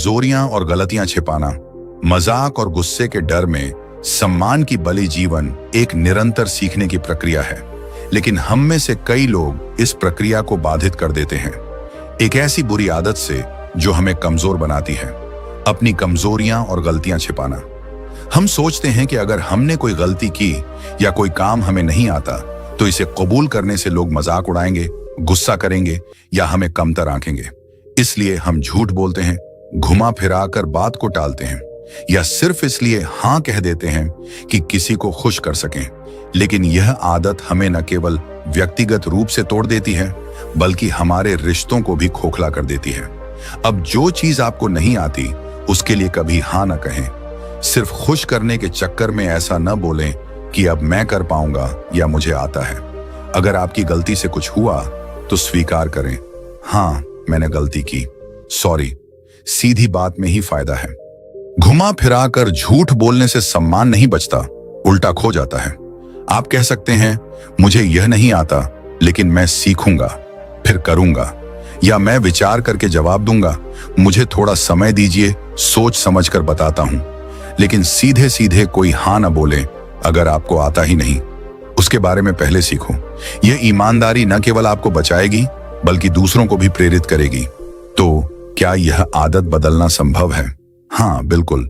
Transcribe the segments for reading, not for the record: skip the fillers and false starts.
कमजोरियां और गलतियां छिपाना, मजाक और गुस्से के डर में सम्मान की बलि जीवन एक निरंतर सीखने की प्रक्रिया है। लेकिन हम में से कई लोग इस प्रक्रिया को बाधित कर देते हैं, एक ऐसी बुरी आदत से जो हमें कमजोर बनाती है, अपनी कमजोरियां और गलतियां छिपाना। हम सोचते हैं कि अगर हमने कोई गलती की या कोई काम हमें नहीं आता तो इसे कबूल करने से लोग मजाक उड़ाएंगे, गुस्सा करेंगे या हमें कमतर आंकेंगे। इसलिए हम झूठ बोलते हैं, घुमा फिरा कर बात को टालते हैं या सिर्फ इसलिए हाँ कह देते हैं कि किसी को खुश कर सकें। लेकिन यह आदत हमें न केवल व्यक्तिगत रूप से तोड़ देती है बल्कि हमारे रिश्तों को भी खोखला कर देती है। अब जो चीज आपको नहीं आती उसके लिए कभी हाँ न कहें। सिर्फ खुश करने के चक्कर में ऐसा न बोलें कि अब मैं कर पाऊंगा या मुझे आता है। अगर आपकी गलती से कुछ हुआ तो स्वीकार करें, हाँ मैंने गलती की, सॉरी। सीधी बात में ही फायदा है। घुमा फिरा कर झूठ बोलने से सम्मान नहीं बचता, उल्टा खो जाता है। आप कह सकते हैं मुझे यह नहीं आता लेकिन मैं सीखूंगा, फिर करूंगा, या मैं विचार करके जवाब दूंगा, मुझे थोड़ा समय दीजिए, सोच समझ कर बताता हूं। लेकिन सीधे सीधे कोई हाँ ना बोले अगर आपको आता ही नहीं, उसके बारे में पहले सीखो। यह ईमानदारी न केवल आपको बचाएगी बल्कि दूसरों को भी प्रेरित करेगी। तो क्या यह आदत बदलना संभव है? हाँ बिल्कुल।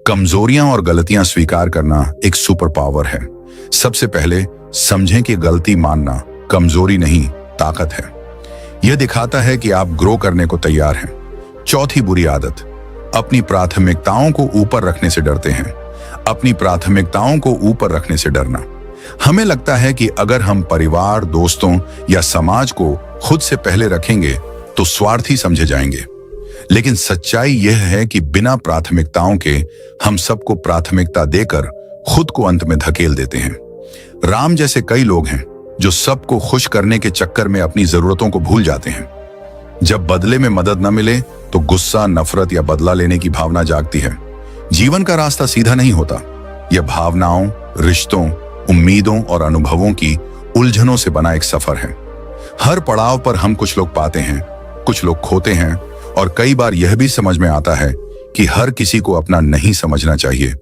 कमजोरियां और गलतियां स्वीकार करना एक सुपर पावर है। सबसे पहले समझें कि गलती मानना कमजोरी नहीं, ताकत है। यह दिखाता है कि आप ग्रो करने को तैयार हैं। चौथी बुरी आदत, अपनी प्राथमिकताओं को ऊपर रखने से डरते हैं। अपनी प्राथमिकताओं को ऊपर रखने से डरना। हमें लगता है कि अगर हम परिवार, दोस्तों या समाज को खुद से पहले रखेंगे तो स्वार्थी समझे जाएंगे। लेकिन सच्चाई यह है कि बिना प्राथमिकताओं के हम सबको प्राथमिकता देकर खुद को अंत में धकेल देते हैं। राम जैसे कई लोग हैं जो सबको खुश करने के चक्कर में अपनी जरूरतों को भूल जाते हैं। जब बदले में मदद न मिले तो गुस्सा, नफरत या बदला लेने की भावना जागती है। जीवन का रास्ता सीधा नहीं होता। यह भावनाओं, रिश्तों, उम्मीदों और अनुभवों की उलझनों से बना एक सफर है। हर पड़ाव पर हम कुछ लोग पाते हैं, कुछ लोग खोते हैं, और कई बार यह भी समझ में आता है कि हर किसी को अपना नहीं समझना चाहिए,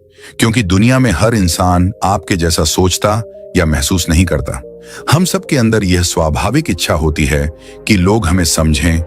क्योंकि दुनिया में हर इंसान आपके जैसा सोचता या महसूस नहीं करता। हम सबके अंदर यह स्वाभाविक इच्छा होती है कि लोग हमें समझें,